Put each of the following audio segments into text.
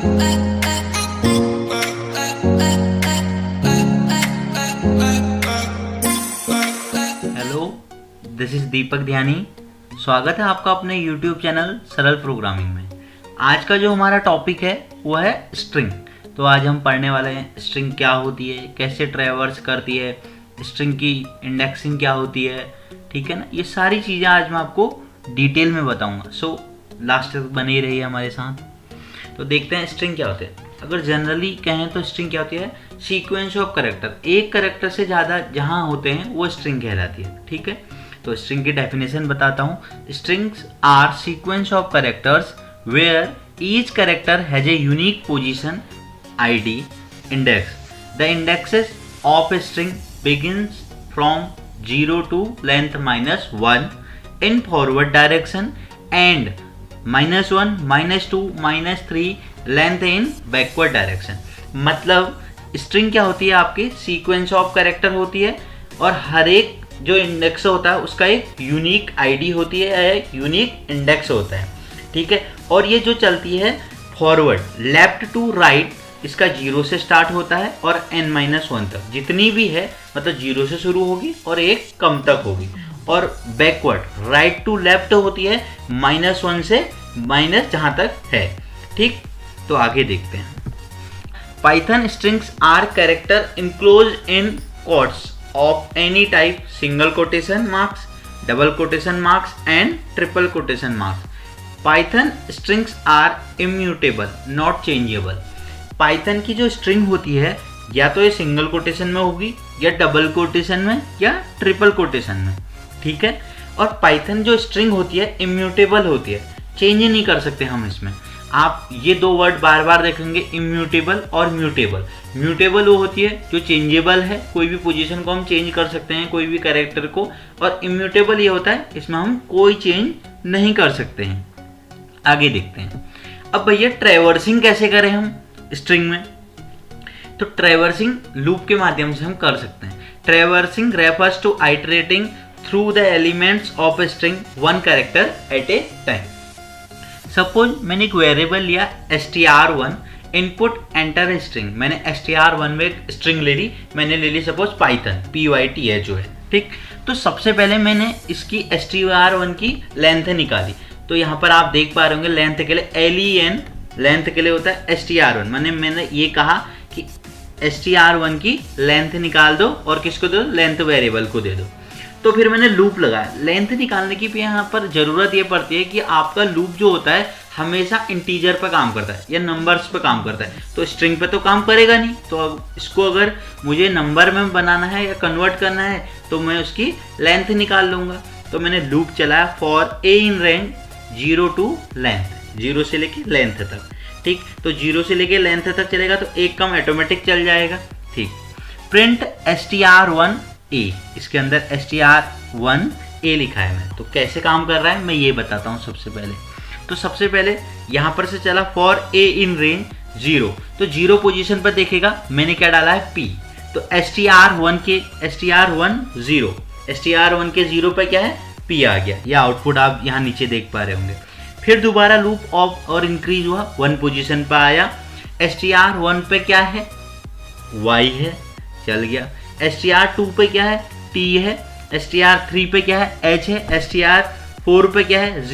Hello, this is दीपक ध्यानी। स्वागत है आपका अपने YouTube चैनल सरल प्रोग्रामिंग में। आज का जो हमारा टॉपिक है वो है स्ट्रिंग। तो आज हम पढ़ने वाले हैं स्ट्रिंग क्या होती है, कैसे ट्रैवर्स करती है, स्ट्रिंग की इंडेक्सिंग क्या होती है, ठीक है ना। ये सारी चीज़ें आज मैं आपको डिटेल में बताऊंगा। सो लास्ट तक बने रहिए हमारे साथ। तो देखते हैं स्ट्रिंग क्या होते हैं। अगर जनरली कहें तो स्ट्रिंग क्या होती है, सीक्वेंस ऑफ कैरेक्टर। एक कैरेक्टर से ज़्यादा जहाँ होते हैं वो स्ट्रिंग कहलाती है, ठीक है। तो स्ट्रिंग की डेफिनेशन बताता हूँ। Strings are sequence of characters where each character has a unique position ID index. The indexes of a string begins from 0 to length -1 in forward direction and -1, -2, -3 length in backward direction. मतलब string क्या होती है, आपकी sequence of character होती है और हर एक जो इंडेक्स होता है उसका एक यूनिक आईडी होती है, एक यूनिक इंडेक्स होता है, ठीक है। और ये जो चलती है फॉरवर्ड, लेफ्ट टू राइट, इसका 0 से स्टार्ट होता है और n-1 तक जितनी भी है, मतलब 0 से शुरू होगी और एक कम तक होगी। और बैकवर्ड राइट टू लेफ्ट होती है -1 से माइनस जहाँ तक है, ठीक। तो आगे देखते हैं। Python strings are character enclose in quotes of any type, single quotation marks, double quotation marks and triple quotation marks. Python strings are immutable not changeable. Python की जो स्ट्रिंग होती है या तो ये सिंगल कोटेशन में होगी या डबल कोटेशन में या ट्रिपल कोटेशन में, ठीक है। और पाइथन जो स्ट्रिंग होती है इम्यूटेबल होती है, चेंज नहीं कर सकते हम इसमें। आप ये दो वर्ड बार बार देखेंगे, इम्यूटेबल और म्यूटेबल। म्यूटेबल वो होती है जो चेंजेबल है, कोई भी पोजीशन को हम चेंज कर सकते हैं, कोई भी कैरेक्टर को। और इम्यूटेबल ये होता है इसमें हम कोई चेंज नहीं कर सकते हैं। आगे देखते हैं। अब भैया ट्रैवर्सिंग कैसे करें हम स्ट्रिंग में। तो ट्रैवर्सिंग लूप के माध्यम से हम कर सकते हैं। Traversing refers to iterating through the elements of a string one character at a time. Suppose मैंने एक वेरिएबल लिया str1, इनपुट एंटर स्ट्रिंग। मैंने str1 में एक स्ट्रिंग ले ली, मैंने ले ली सपोज पाइथन pyth जो है, ठीक। तो सबसे पहले मैंने इसकी str1 की लेंथ निकाली। तो यहाँ पर आप देख पा रहे होंगे लेंथ के लिए len लेंथ के लिए होता है str1। मैंने ये कहा कि str1 की लेंथ निकाल दो और किसको दो, लेंथ वेरिएबल को दे दो। तो फिर मैंने लूप लगाया। लेंथ निकालने की भी यहाँ पर ज़रूरत ये पड़ती है कि आपका लूप जो होता है हमेशा इंटीजर पर काम करता है या नंबर्स पर काम करता है। तो स्ट्रिंग पे तो काम करेगा नहीं। तो अब इसको अगर मुझे नंबर में बनाना है या कन्वर्ट करना है तो मैं उसकी लेंथ निकाल लूँगा। तो मैंने लूप चलाया for a in range 0 to length, 0 से लेके लेंथ तक, ठीक। तो 0 से लेके लेंथ तक चलेगा तो एक कम ऑटोमेटिक चल जाएगा, ठीक। प्रिंट str1a, इसके अंदर str1a लिखा है मैं। तो कैसे काम कर रहा है मैं ये बताता हूँ सबसे पहले। तो सबसे पहले यहाँ पर से चला फॉर a इन रेंज 0, तो 0 पोजीशन पर देखेगा मैंने क्या डाला है p। तो str1 के 0 पर क्या है, p आ गया। यह आउटपुट आप यहाँ नीचे देख पा रहे होंगे। फिर दोबारा लूप ऑफ और इंक्रीज हुआ, 1 पोजीशन पर आया। str1 पे क्या है, y है, चल गया। str2 पे क्या है, t है। str3 पे क्या है, h है। str4 पे क्या है,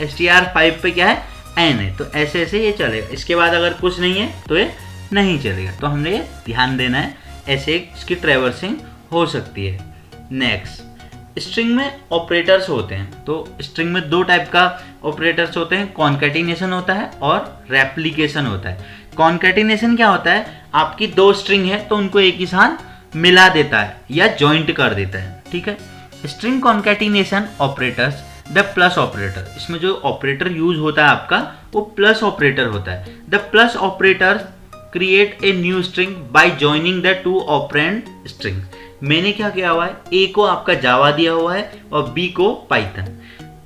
str5 पे क्या है, n है। तो ऐसे ऐसे ये चलेगा। इसके बाद अगर कुछ नहीं है तो ये नहीं चलेगा। तो हमने ये ध्यान देना है, ऐसे इसकी ट्रैवर्सिंग हो सकती है। नेक्स्ट, स्ट्रिंग में ऑपरेटर्स होते हैं। तो स्ट्रिंग में दो टाइप का ऑपरेटर्स होते हैं, कॉन्कैटिनेशन होता है और रेप्लिकेशन होता है। कॉन्कैटिनेशन क्या होता है, आपकी दो स्ट्रिंग है तो उनको एक ही साथ मिला देता है या जॉइंट कर देता है, ठीक है। String concatenation operators the plus operator, इसमें जो ऑपरेटर यूज होता है आपका वो प्लस ऑपरेटर होता है। The plus operator create a new string bye joining the two operand string. मैंने क्या किया हुआ है, ए को आपका जावा दिया हुआ है और बी को पाइथन,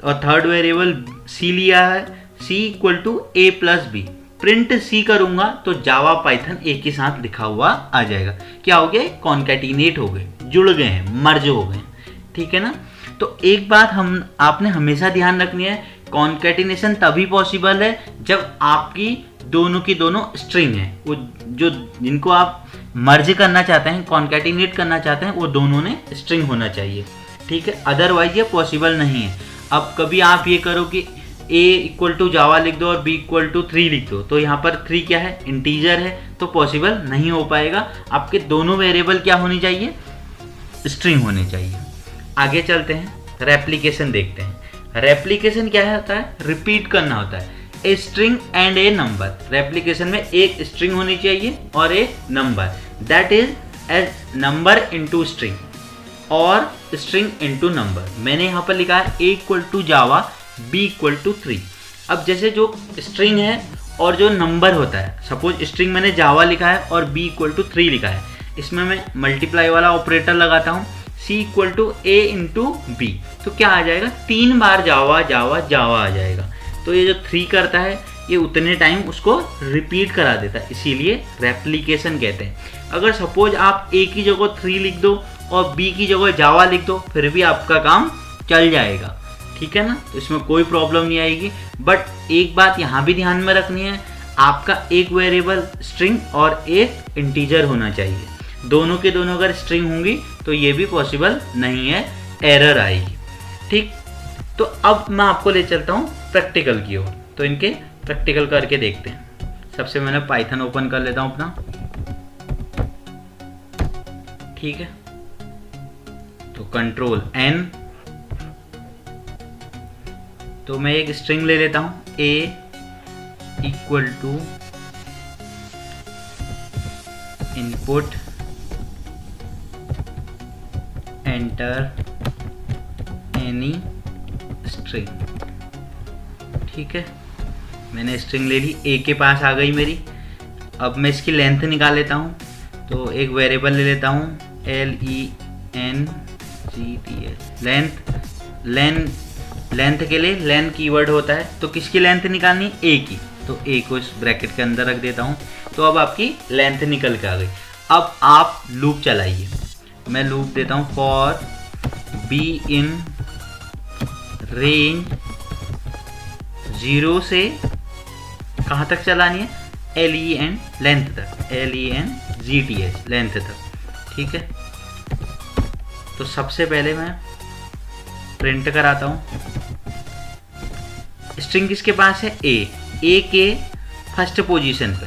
और थर्ड वेरिएबल सी लिया है, c equal to a plus b. Print c करूंगा तो जावा पाइथन एक ही साथ लिखा हुआ आ जाएगा। क्या हो गया, कॉन्कैटिनेट हो गए, जुड़ गए हैं, मर्ज हो गए, ठीक है ना। तो एक बात आपने हमेशा ध्यान रखनी है, कॉन्कैटिनेशन तभी पॉसिबल है जब आपकी दोनों की दोनों स्ट्रिंग है, वो जो जिनको आप मर्ज करना चाहते हैं, कॉन्कैटिनेट करना चाहते हैं, वो दोनों ने स्ट्रिंग होना चाहिए, ठीक है, अदरवाइज ये पॉसिबल नहीं है। अब कभी आप ये करो कि a इक्वल टू जावा लिख दो और b इक्वल टू 3 लिख दो, तो यहाँ पर 3 क्या है, इंटीजर है, तो पॉसिबल नहीं हो पाएगा। आपके दोनों वेरिएबल क्या होनी चाहिए, स्ट्रिंग होनी चाहिए। आगे चलते हैं, रेप्लिकेशन देखते हैं। रेप्लिकेशन क्या होता है, रिपीट करना होता है, a string and a number. Replication में एक स्ट्रिंग होनी चाहिए और एक number, that is as number into string और स्ट्रिंग इनटू नंबर। मैंने यहाँ पर लिखा है a equal to Java b equal to 3। अब जैसे जो स्ट्रिंग है और जो नंबर होता है, सपोज स्ट्रिंग मैंने जावा लिखा है और b इक्वल टू 3 लिखा है, इसमें मैं मल्टीप्लाई वाला ऑपरेटर लगाता हूँ, c equal to a into B, तो क्या आ जाएगा, 3 बार जावा जावा जावा आ जाएगा। तो ये जो 3 करता है ये उतने टाइम उसको रिपीट करा देता है, इसीलिए रेप्लिकेशन कहते हैं। अगर सपोज आप a की जगह 3 लिख दो और b की जगह जावा लिख दो, फिर भी आपका काम चल जाएगा, ठीक है ना, तो इसमें कोई प्रॉब्लम नहीं आएगी। बट एक बात यहाँ भी ध्यान में रखनी है, आपका एक वेरिएबल स्ट्रिंग और एक इंटीजर होना चाहिए। दोनों के दोनों अगर स्ट्रिंग होंगी तो ये भी पॉसिबल नहीं है, एरर आएगी, ठीक। तो अब मैं आपको ले चलता हूँ प्रैक्टिकल की ओर, तो इनके प्रैक्टिकल करके देखते हैं। सबसे मैंने पाइथन ओपन कर लेता हूँ अपना, ठीक है, तो कंट्रोल N, तो मैं एक स्ट्रिंग ले लेता हूँ a equal to input enter any string, ठीक है, मैंने स्ट्रिंग ले ली, a के पास आ गई मेरी। अब मैं इसकी लेंथ निकाल लेता हूँ, तो एक वेरिएबल ले लेता हूँ लेंथ। लेंथ के लिए लेंथ कीवर्ड होता है, तो किसकी लेंथ निकालनी, a की, तो a को इस ब्रैकेट के अंदर रख देता हूँ। तो अब आपकी लेंथ निकल के आ गई। अब आप लूप चलाइए, मैं लूप देता हूँ फॉर b इन रेंज 0 से कहाँ तक चलानी है, len लेंथ तक, length लेंथ तक, ठीक है। तो सबसे पहले मैं प्रिंट कराता हूँ, स्ट्रिंग किसके पास है, a के फर्स्ट पोजीशन पे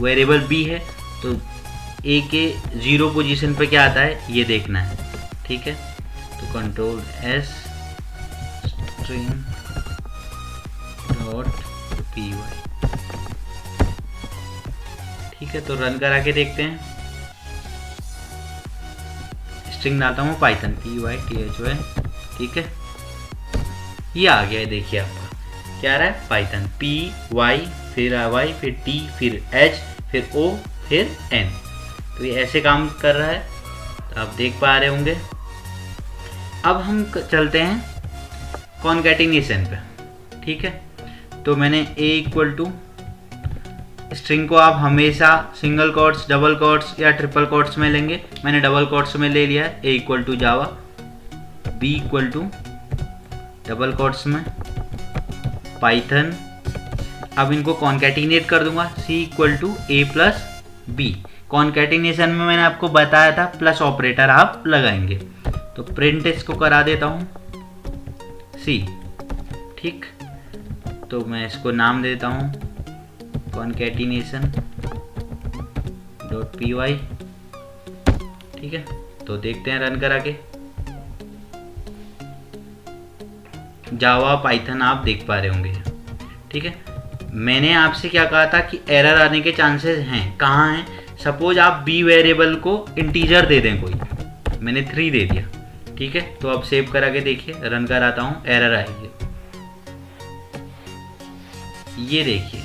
वेरिएबल b है, तो a के 0 पोजीशन पे क्या आता है ये देखना है, ठीक है। तो control S string dot py, ठीक है। तो रन करा के देखते हैं, स्ट्रिंग डालता हूँ पाइथन python, ठीक है, ये आ गया है। देखिए आपका क्या रहा है, पाइथन py फिर y फिर t फिर h फिर o फिर n, तो ये ऐसे काम कर रहा है, तो आप देख पा रहे होंगे। अब हम चलते हैं कॉन्कैटिनेशन पे, ठीक है। तो मैंने a इक्वल टू, स्ट्रिंग को आप हमेशा सिंगल कोट्स, डबल कोट्स या ट्रिपल कोट्स में लेंगे, मैंने डबल कोट्स में ले लिया है, a equal to Java, b equal to double quotes में पाइथन। अब इनको कॉन्कैटिनेट कर दूंगा, c equal to a plus b। Concatenation में मैंने आपको बताया था प्लस ऑपरेटर आप लगाएंगे, तो प्रिंट इसको करा देता हूँ c, ठीक। तो मैं इसको नाम देता हूँ कॉन्कैटिनेशन डॉट py, ठीक है। तो देखते हैं रन करा के, जावा पाइथन आप देख पा रहे होंगे, ठीक है। मैंने आपसे क्या कहा था कि एरर आने के चांसेस हैं, कहाँ हैं, सपोज आप b वेरिएबल को इंटीजर दे दें कोई, मैंने 3 दे दिया, ठीक है। तो अब सेव करा के देखिए, रन कराता हूँ, एरर आएगी, ये देखिए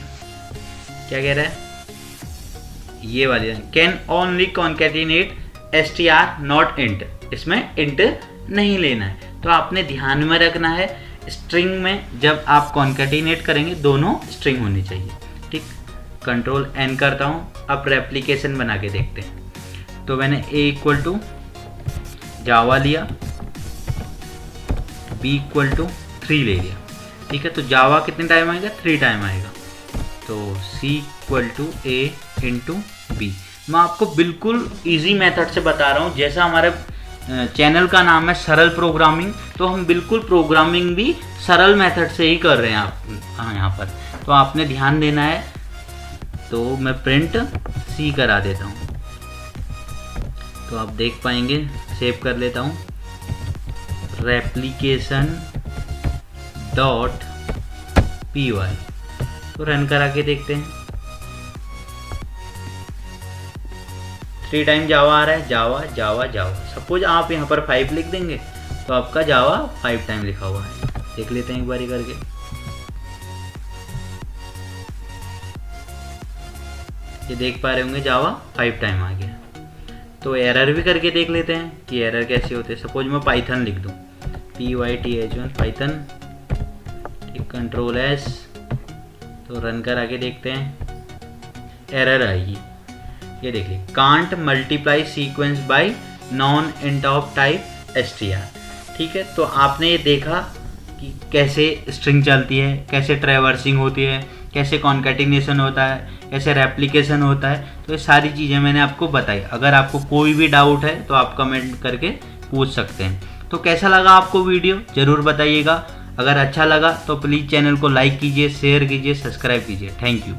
क्या कह रहा है, ये वाली can only concatenate str not int, इसमें इंट नहीं लेना है। तो आपने ध्यान में रखना है, स्ट्रिंग में जब आप कॉन्कैटिनेट करेंगे दोनों स्ट्रिंग होनी चाहिए, ठीक। कंट्रोल N करता हूँ, अब रेप्लिकेशन बना के देखते हैं। तो मैंने a इक्वल टू जावा लिया, b इक्वल टू 3 ले लिया, ठीक है। तो जावा कितने टाइम आएगा, 3 टाइम आएगा, तो C equal to A into B. मैं आपको बिल्कुल इजी मेथड से बता रहा हूँ। जैसा हमारे चैनल का नाम है सरल प्रोग्रामिंग, तो हम बिल्कुल प्रोग्रामिंग भी सरल मेथड से ही कर रहे हैं आप यहाँ पर। तो आपने ध्यान देना है। तो मैं प्रिंट C करा देता हूँ, तो आप देख पाएंगे। सेव कर लेता हूँ, रेप्लिकेशन डॉट py। तो रन करा के देखते हैं। 3 टाइम जावा आ रहा है, जावा जावा जावा। सपोज आप यहाँ पर 5 लिख देंगे तो आपका जावा 5 टाइम लिखा हुआ है। देख लेते हैं एक बारी करके। ये देख पा रहे होंगे जावा 5 टाइम आ गया। तो एरर भी करके देख लेते हैं कि एरर कैसे होते हैं। सपोज मैं पाइथन लिख दूँ, python पाइथन, कंट्रोल S, तो रन करा के देखते हैं। एरर आएगी, ये देख लीजिए, can't multiply sequence bye non int of type str। ठीक है, तो आपने ये देखा कि कैसे स्ट्रिंग चलती है, कैसे ट्रैवर्सिंग होती है, कैसे कॉन्कैटिनेशन होता है, कैसे रेप्लिकेशन होता है। तो ये सारी चीज़ें मैंने आपको बताई। अगर आपको कोई भी डाउट है तो आप कमेंट करके पूछ सकते हैं। तो कैसा लगा आपको वीडियो ज़रूर बताइएगा। अगर अच्छा लगा तो प्लीज़ चैनल को लाइक कीजिए, शेयर कीजिए, सब्सक्राइब कीजिए। Thank you.